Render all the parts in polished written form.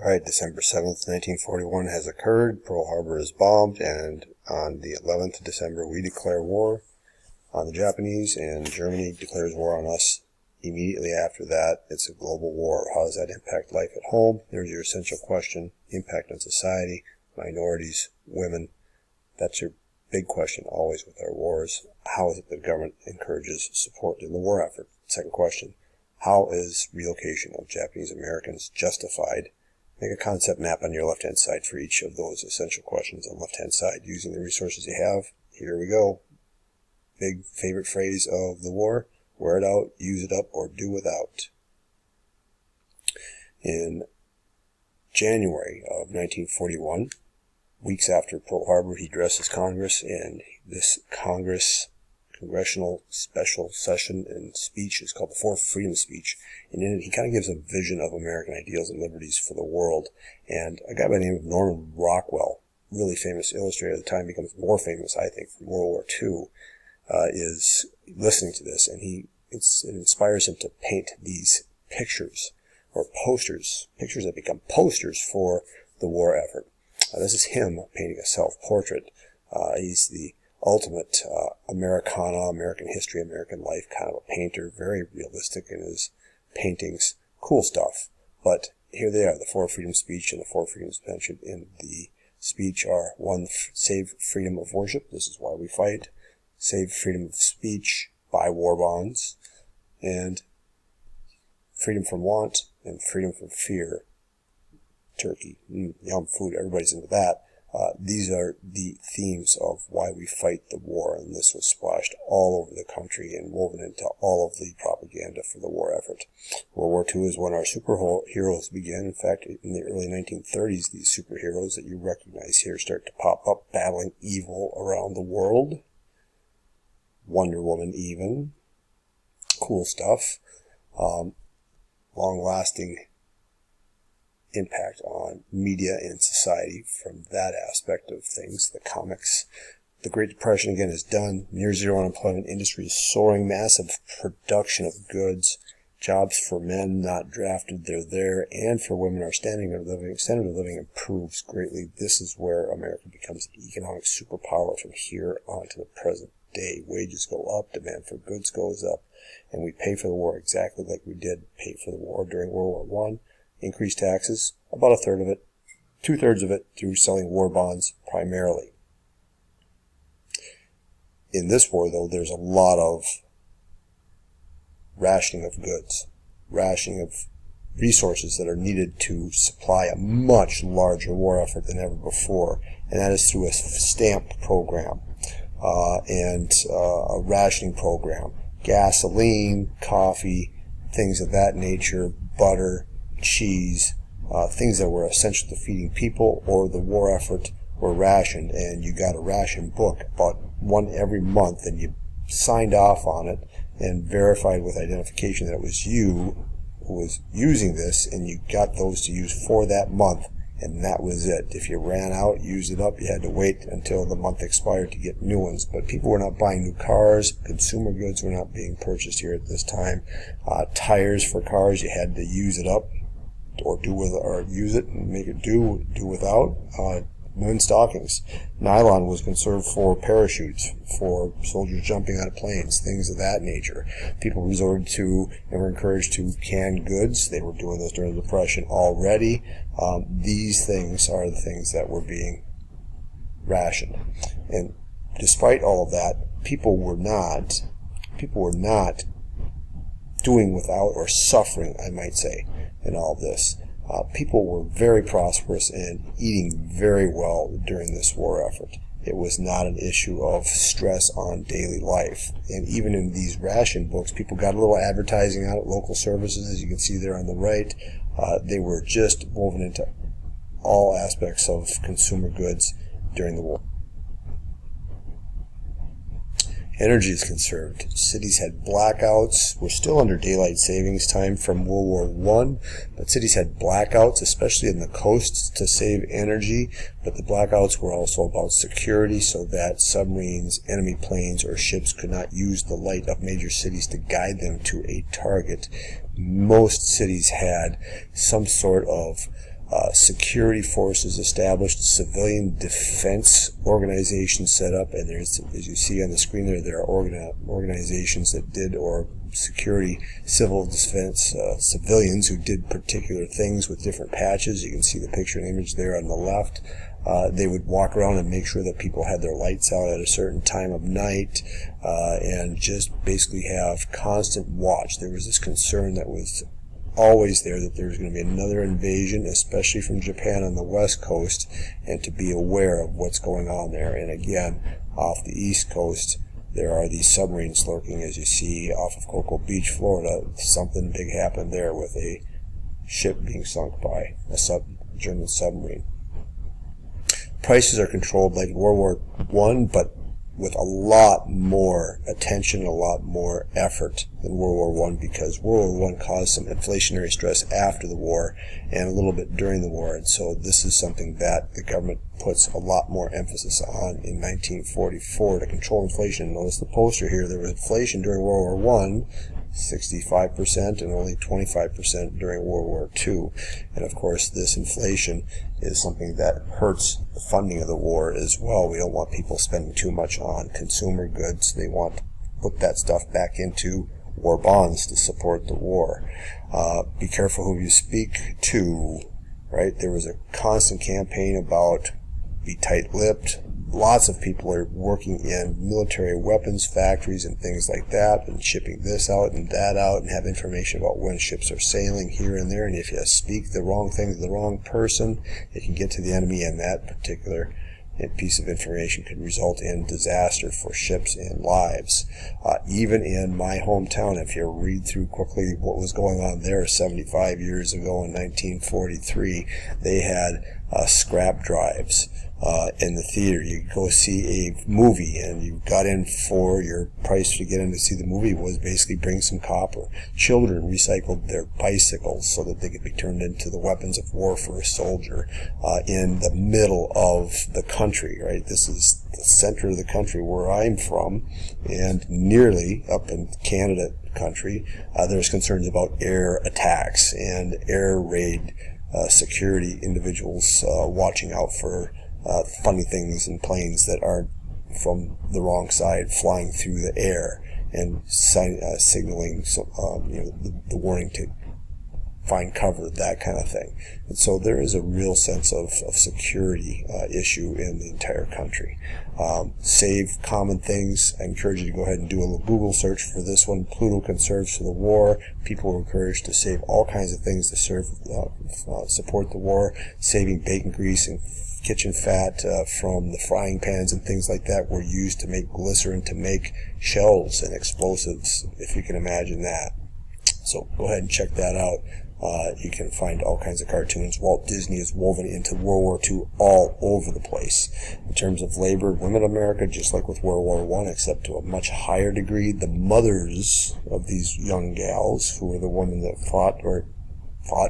Alright, December 7th, 1941 has occurred. Pearl Harbor is bombed, and on the 11th of December we declare war on the Japanese, and Germany declares war on us. Immediately after that, it's a global war. How does that impact life at home? There's your essential question. Impact on society, minorities, women. That's your big question always with our wars. How is it that the government encourages support in the war effort? Second question, how is relocation of Japanese Americans justified? Make a concept map on your left-hand side for each of those essential questions on the left-hand side using the resources you have. Here we go. Big favorite phrase of the war, wear it out, use it up, or do without. In January of 1941, weeks after Pearl Harbor, he addresses Congress, and this congressional special session and speech is called the Four Freedom Speech, and in it he kind of gives a vision of American ideals and liberties for the world. And a guy by the name of Norman Rockwell, really famous illustrator at the time, becomes more famous, I think, from World War II, is listening to this, and it inspires him to paint these pictures, or posters, pictures that become posters for the war effort. This is him painting a self-portrait. He's the ultimate Americana, American history, American life kind of a painter, very realistic in his paintings. Cool stuff. But here they are, the Four Freedom Speech, and the Four Freedoms mentioned in the speech are: 1, save freedom of worship, this is why we fight; save freedom of speech, buy war bonds; and freedom from want and freedom from fear. Turkey, yum, food, everybody's into that. These are the themes of why we fight the war, and this was splashed all over the country and woven into all of the propaganda for the war effort. World War II is when our superheroes began. In fact, in the early 1930s, these superheroes that you recognize here start to pop up, battling evil around the world. Wonder Woman even. Cool stuff. Long-lasting impact on media and society from that aspect of things. The comics. The Great Depression again is done. Near zero unemployment, industry is soaring, massive production of goods, jobs for men not drafted, they're there, and for women, our standard of living improves greatly. This is where America becomes an economic superpower from here on to the present day. Wages go up, demand for goods goes up, and we pay for the war exactly like we did pay for the war during World War I. Increased taxes, about a third of it, 2/3 of it through selling war bonds primarily. In this war, though, there's a lot of rationing of goods, rationing of resources that are needed to supply a much larger war effort than ever before, and that is through a stamp program and a rationing program. Gasoline, coffee, things of that nature, butter, cheese, things that were essential to feeding people or the war effort were rationed, and you got a ration book, about one every month, and you signed off on it and verified with identification that it was you who was using this, and you got those to use for that month, and that was it. If you ran out, used it up, you had to wait until the month expired to get new ones. But people were not buying new cars. Consumer goods were not being purchased here at this time. Tires for cars, you had to use it up, or use it and make it do without. Women's stockings. Nylon was conserved for parachutes, for soldiers jumping out of planes, things of that nature. People resorted to and were encouraged to canned goods. They were doing this during the Depression already. These things are the things that were being rationed. And despite all of that, people were not doing without, or suffering, I might say, in all this. People were very prosperous and eating very well during this war effort. It was not an issue of stress on daily life. And even in these ration books, people got a little advertising out at local services, as you can see there on the right. They were just woven into all aspects of consumer goods during the war. Energy is conserved. Cities had blackouts. We're still under daylight savings time from World War I, but cities had blackouts, especially in the coasts, to save energy. But the blackouts were also about security, so that submarines, enemy planes, or ships could not use the light of major cities to guide them to a target. Most cities had some sort of security forces established, civilian defense organizations set up, and there's, as you see on the screen there are organizations that did, or security, civil defense, civilians who did particular things with different patches. You can see the picture and image there on the left. They would walk around and make sure that people had their lights out at a certain time of night, and just basically have constant watch. There was this concern that was always there that there was going to be another invasion, especially from Japan on the west coast, and to be aware of what's going on there. And again, off the east coast, there are these submarines lurking, as you see off of Cocoa Beach, Florida. Something big happened there with a ship being sunk by a German submarine. Prices are controlled like World War I, but with a lot more attention, a lot more effort than World War I, because World War I caused some inflationary stress after the war and a little bit during the war. And so this is something that the government puts a lot more emphasis on in 1944 to control inflation. Notice the poster here. There was inflation during World War I, 65%, and only 25% during World War II. And of course, this inflation is something that hurts the funding of the war as well. We don't want people spending too much on consumer goods. They want to put that stuff back into war bonds to support the war. Be careful who you speak to, right? There was a constant campaign about be tight-lipped. Lots of people are working in military weapons factories and things like that, and shipping this out and that out, and have information about when ships are sailing here and there. And if you speak the wrong thing to the wrong person, it can get to the enemy, and that particular piece of information could result in disaster for ships and lives. Even in my hometown, if you read through quickly what was going on there 75 years ago in 1943, they had scrap drives in the theater. You go see a movie, and you got in for your price to get in to see the movie was basically bring some copper. Children recycled their bicycles so that they could be turned into the weapons of war for a soldier in the middle of the country, right? This is the center of the country where I'm from, and nearly up in Canada country, there's concerns about air attacks and air raid security individuals watching out for funny things in planes that are from the wrong side flying through the air, and signaling the warning to find cover, that kind of thing. And so there is a real sense of security issue in the entire country. Save common things. I encourage you to go ahead and do a little Google search for this one. Pluto conserves for the war. People are encouraged to save all kinds of things to support the war. Saving bacon grease and kitchen fat from the frying pans and things like that were used to make glycerin to make shells and explosives, if you can imagine that. So go ahead and check that out. You can find all kinds of cartoons. Walt Disney is woven into World War II all over the place. In terms of labor, women in America, just like with World War I, except to a much higher degree, the mothers of these young gals, who were the women that fought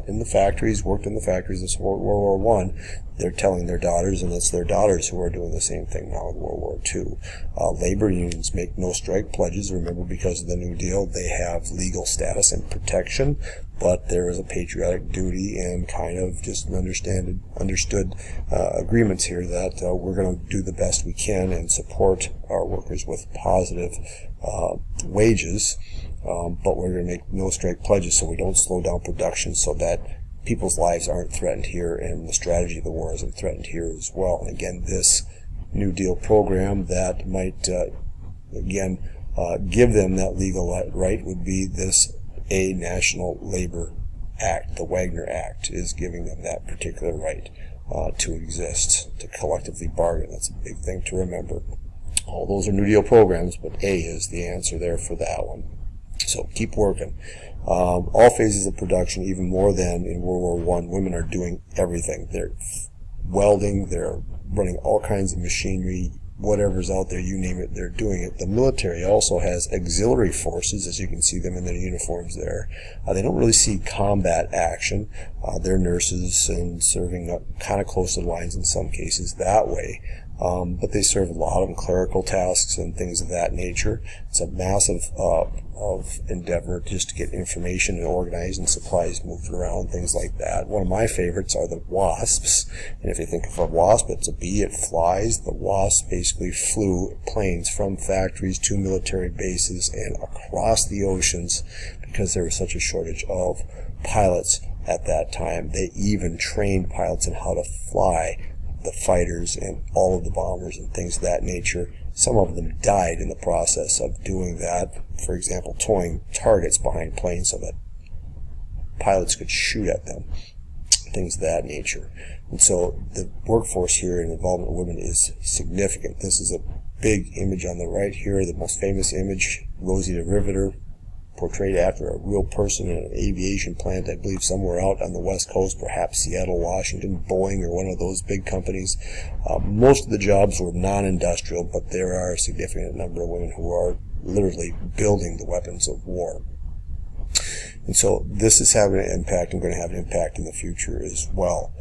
in the factories, worked in the factories in World War I, they're telling their daughters, and it's their daughters who are doing the same thing now in World War II. Labor unions make no strike pledges. Remember, because of the New Deal, they have legal status and protection, but there is a patriotic duty and kind of just understood agreements here that we're going to do the best we can and support our workers with positive wages, but we're going to make no strike pledges so we don't slow down production, so that people's lives aren't threatened here, and the strategy of the war isn't threatened here as well. And again, this New Deal program that might, give them that legal right would be this National Labor Act. The Wagner Act is giving them that particular right to exist, to collectively bargain. That's a big thing to remember. All those are New Deal programs, but A is the answer there for that one. So keep working. All phases of production, even more than in World War I, women are doing everything. They're welding, they're running all kinds of machinery, whatever's out there, you name it, they're doing it. The military also has auxiliary forces, as you can see them in their uniforms there. They don't really see combat action. They're nurses and serving kind of close to the lines in some cases that way. But they serve a lot of clerical tasks and things of that nature. It's a massive endeavor just to get information and organized and supplies moved around, things like that. One of my favorites are the wasps. And if you think of a wasp, it's a bee, it flies. The wasps basically flew planes from factories to military bases and across the oceans because there was such a shortage of pilots at that time. They even trained pilots in how to fly the fighters and all of the bombers and things of that nature. Some of them died in the process of doing that. For example, towing targets behind planes so that pilots could shoot at them, things of that nature. And so the workforce here and involvement of women is significant. This is a big image on the right here, the most famous image, Rosie the Riveter, portrayed after a real person in an aviation plant, I believe somewhere out on the West Coast, perhaps Seattle, Washington, Boeing, or one of those big companies. Most of the jobs were non-industrial, but there are a significant number of women who are literally building the weapons of war. And so this is having an impact and going to have an impact in the future as well.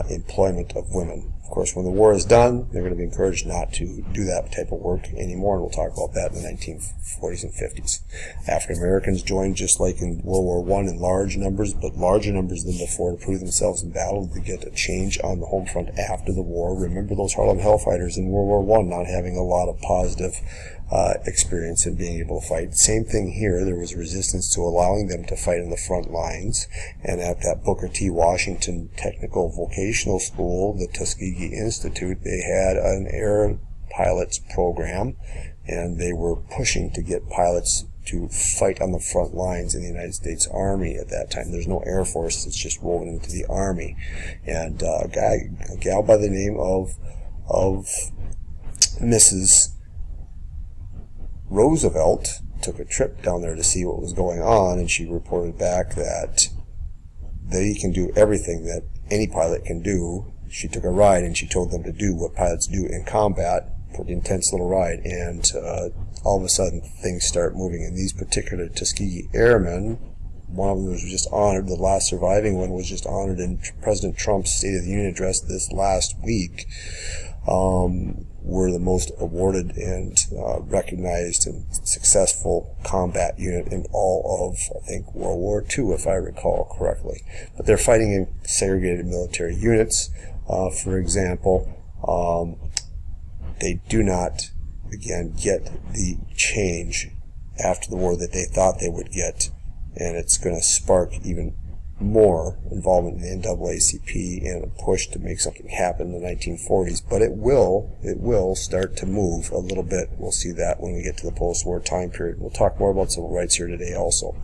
Employment of women. Of course, when the war is done, they're going to be encouraged not to do that type of work anymore, and we'll talk about that in the 1940s and 50s. African Americans joined just like in World War I in large numbers, but larger numbers than before to prove themselves in battle to get a change on the home front after the war. Remember those Harlem Hellfighters in World War I not having a lot of positive experience in being able to fight. Same thing here. There was resistance to allowing them to fight in the front lines, and at that Booker T. Washington Technical Vocational School, the Tuskegee Institute, they had an air pilots program, and they were pushing to get pilots to fight on the front lines in the United States Army at that time. There's no Air Force, it's just woven into the Army. And a gal by the name of Mrs. Roosevelt took a trip down there to see what was going on, and she reported back that they can do everything that any pilot can do. She took a ride and she told them to do what pilots do in combat, pretty intense little ride, and all of a sudden things start moving. And these particular Tuskegee Airmen, one of them was just honored, the last surviving one was just honored in President Trump's State of the Union address this last week, were the most awarded and recognized and successful combat unit in all of, I think, World War II, if I recall correctly. But they're fighting in segregated military units. For example, they do not, again, get the change after the war that they thought they would get, and it's going to spark even more involvement in the NAACP and a push to make something happen in the 1940s. But it will start to move a little bit. We'll see that when we get to the post-war time period. We'll talk more about civil rights here today also.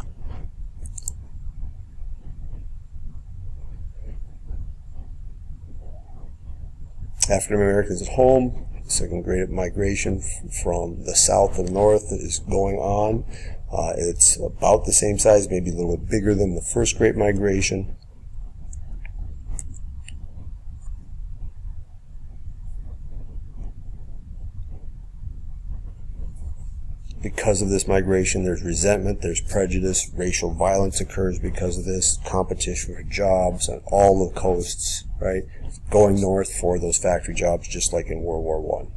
African Americans at home, second great migration from the south to the north is going on. It's about the same size, maybe a little bit bigger than the first great migration. Because of this migration, there's resentment, there's prejudice, racial violence occurs because of this, competition for jobs on all the coasts, right? Going north for those factory jobs just like in World War I.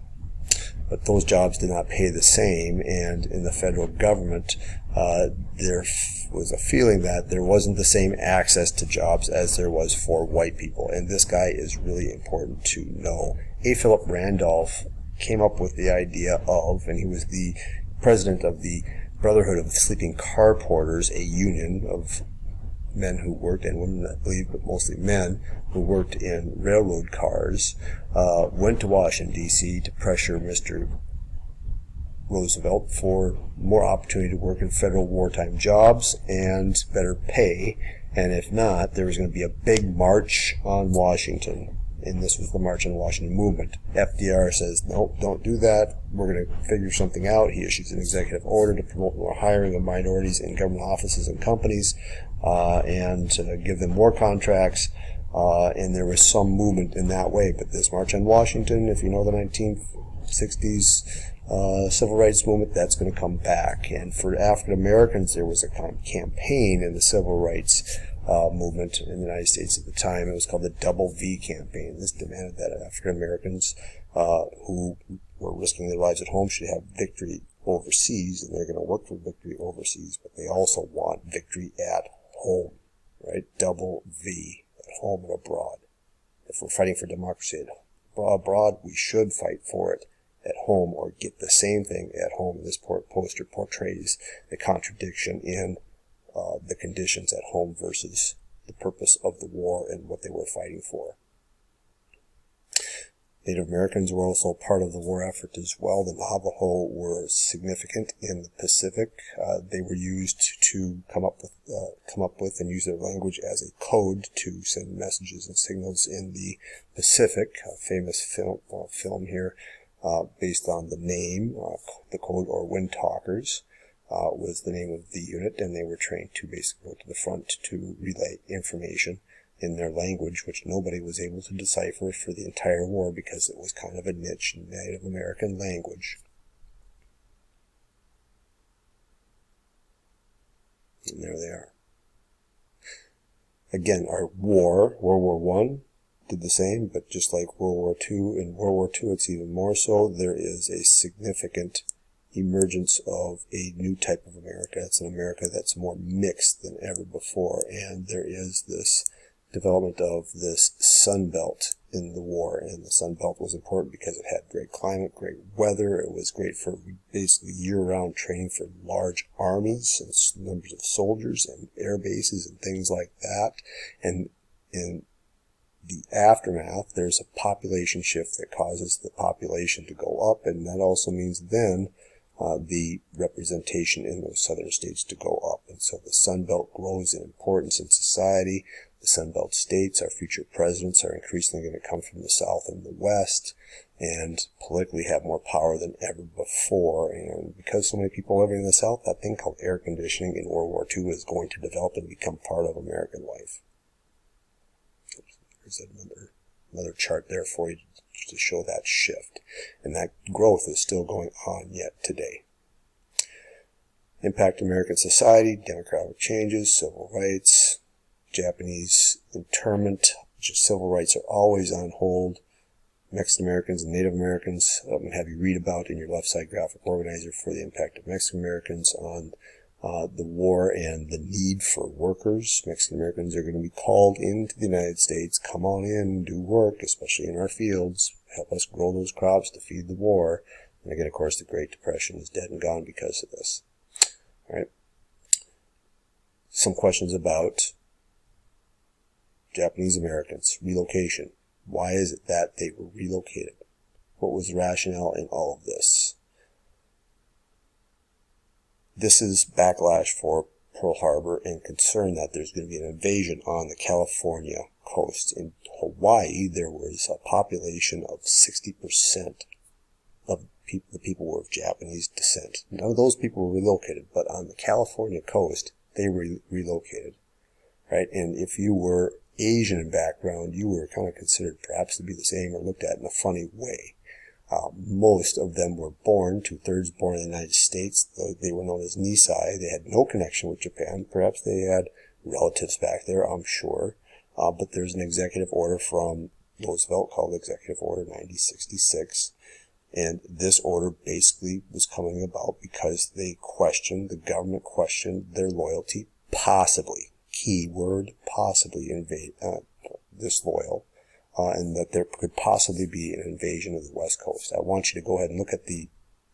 But those jobs did not pay the same, and in the federal government, there was a feeling that there wasn't the same access to jobs as there was for white people. And this guy is really important to know. A. Philip Randolph came up with the idea of, and he was the president of the Brotherhood of Sleeping Car Porters, a union of men who worked, and women, I believe, but mostly men, who worked in railroad cars, went to Washington, D.C. to pressure Mr. Roosevelt for more opportunity to work in federal wartime jobs and better pay. And if not, there was going to be a big march on Washington. And this was the March on Washington movement. FDR says, nope, don't do that. We're going to figure something out. He issues an executive order to promote more hiring of minorities in government offices and companies, and to give them more contracts. And there was some movement in that way. But this March on Washington, if you know the 1960s civil rights movement, that's going to come back. And for African Americans, there was a campaign in the civil rights movement in the United States at the time. It was called the WWII campaign. This demanded that African Americans who were risking their lives at home should have victory overseas, and they're going to work for victory overseas, but they also want victory at home, right? Double V, at home and abroad. If we're fighting for democracy abroad, we should fight for it at home, or get the same thing at home. This poster portrays the contradiction in the conditions at home versus the purpose of the war and what they were fighting for. Native Americans were also part of the war effort as well. The Navajo were significant in the Pacific. They were used to come up with and use their language as a code to send messages and signals in the Pacific. A famous film here based on the name, the code, or Wind Talkers, was the name of the unit, and they were trained to basically go to the front to relay information in their language, which nobody was able to decipher for the entire war because it was kind of a niche Native American language. And there they are. Again, our World War I did the same, but just like World War II, in World War II it's even more so. There is a significant emergence of a new type of America. It's an America that's more mixed than ever before, and there is this development of this Sun Belt in the war, and the Sun Belt was important because it had great climate, great weather. It was great for basically year-round training for large armies and numbers of soldiers and air bases and things like that. And in the aftermath, there's a population shift that causes the population to go up, and that also means then the representation in those southern states to go up. And so the Sun Belt grows in importance in society. The Sun Belt states, our future presidents, are increasingly going to come from the South and the West, and politically have more power than ever before. And because so many people are living in the South, that thing called air conditioning in World War II is going to develop and become part of American life. There's another chart there for you to show that shift. And that growth is still going on yet today. Impact American society, demographic changes, civil rights, Japanese internment. Civil rights are always on hold. Mexican Americans and Native Americans, I'm going to have you read about in your left side graphic organizer for the impact of Mexican Americans on the war and the need for workers. Mexican Americans are going to be called into the United States. Come on in, do work, especially in our fields. Help us grow those crops to feed the war. And again, of course, the Great Depression is dead and gone because of this. All right. Some questions about Japanese Americans, relocation. Why is it that they were relocated? What was the rationale in all of this? This is backlash for Pearl Harbor and concern that there's going to be an invasion on the California coast. In Hawaii, there was a population of 60% of the people were of Japanese descent. None of those people were relocated, but on the California coast, they were relocated, right? And if you were Asian in background, you were kind of considered perhaps to be the same or looked at in a funny way. Most of them were born, 2/3 born in the United States. They were known as Nisei. They had no connection with Japan. Perhaps they had relatives back there, I'm sure. But there's an executive order from Roosevelt called Executive Order 9066. And this order basically was coming about because the government questioned their loyalty, possibly, key word, possibly disloyal. And that there could possibly be an invasion of the West Coast. I want you to go ahead and look at the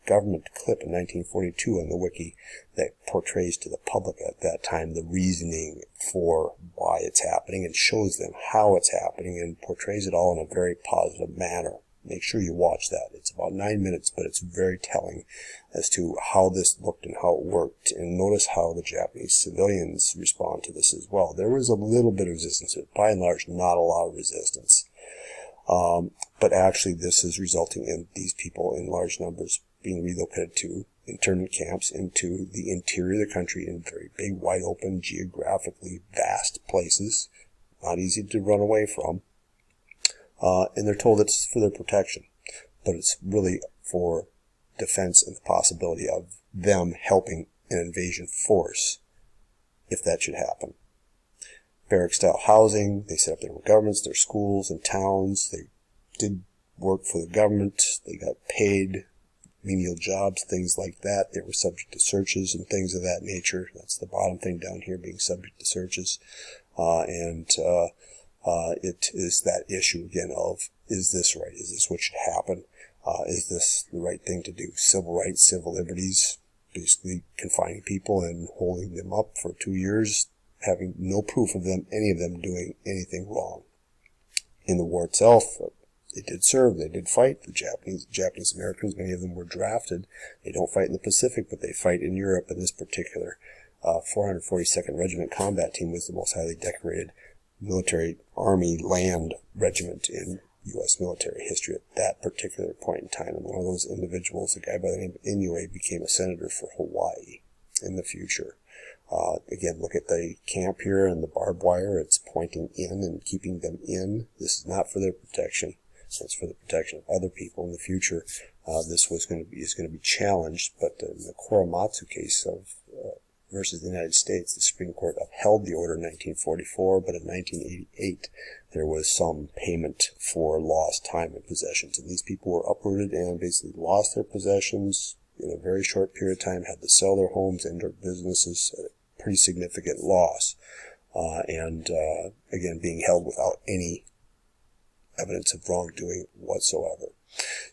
government clip in 1942 on the wiki that portrays to the public at that time the reasoning for why it's happening and shows them how it's happening and portrays it all in a very positive manner. Make sure you watch that. It's about 9 minutes, but it's very telling as to how this looked and how it worked. And notice how the Japanese civilians respond to this as well. There was a little bit of resistance, but by and large, not a lot of resistance. But actually, this is resulting in these people in large numbers being relocated to internment camps into the interior of the country in very big, wide open, geographically vast places, not easy to run away from. And they're told it's for their protection, but it's really for defense and the possibility of them helping an invasion force if that should happen. Barrack-style housing, they set up their own governments, their schools and towns. They did work for the government. They got paid menial jobs, things like that. They were subject to searches and things of that nature. That's the bottom thing down here, being subject to searches. It is that issue again of, is this right? Is this what should happen? Is this the right thing to do? Civil rights, civil liberties, basically confining people and holding them up for 2 years, having no proof of them, any of them doing anything wrong. In the war itself, they did serve, they did fight. The Japanese Americans, many of them were drafted. They don't fight in the Pacific, but they fight in Europe. And this particular 442nd Regiment Combat Team was the most highly decorated military Army land regiment in U.S. military history at that particular point in time. And one of those individuals, a guy by the name of Inoue, became a senator for Hawaii in the future. Again, look at the camp here and the barbed wire. It's pointing in and keeping them in. This is not for their protection. It's for the protection of other people in the future. This is going to be challenged, but in the Korematsu case of versus the United States, the Supreme Court upheld the order in 1944, but in 1988 there was some payment for lost time and possessions, and these people were uprooted and basically lost their possessions in a very short period of time, had to sell their homes and their businesses at a pretty significant loss, again, being held without any evidence of wrongdoing whatsoever.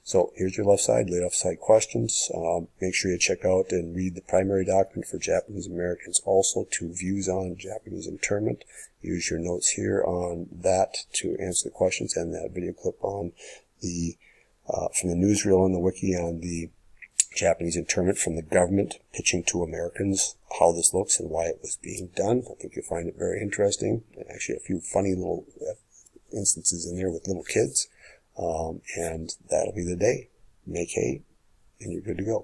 So here's your left side, left side questions. Make sure you check out and read the primary document for Japanese Americans, also 2 views on Japanese internment. Use your notes here on that to answer the questions, and that video clip on the from the newsreel on the wiki on the Japanese internment from the government pitching to Americans how this looks and why it was being done. I think you'll find it very interesting. And actually a few funny little instances in there with little kids. And that'll be the day. Make hay, and you're good to go.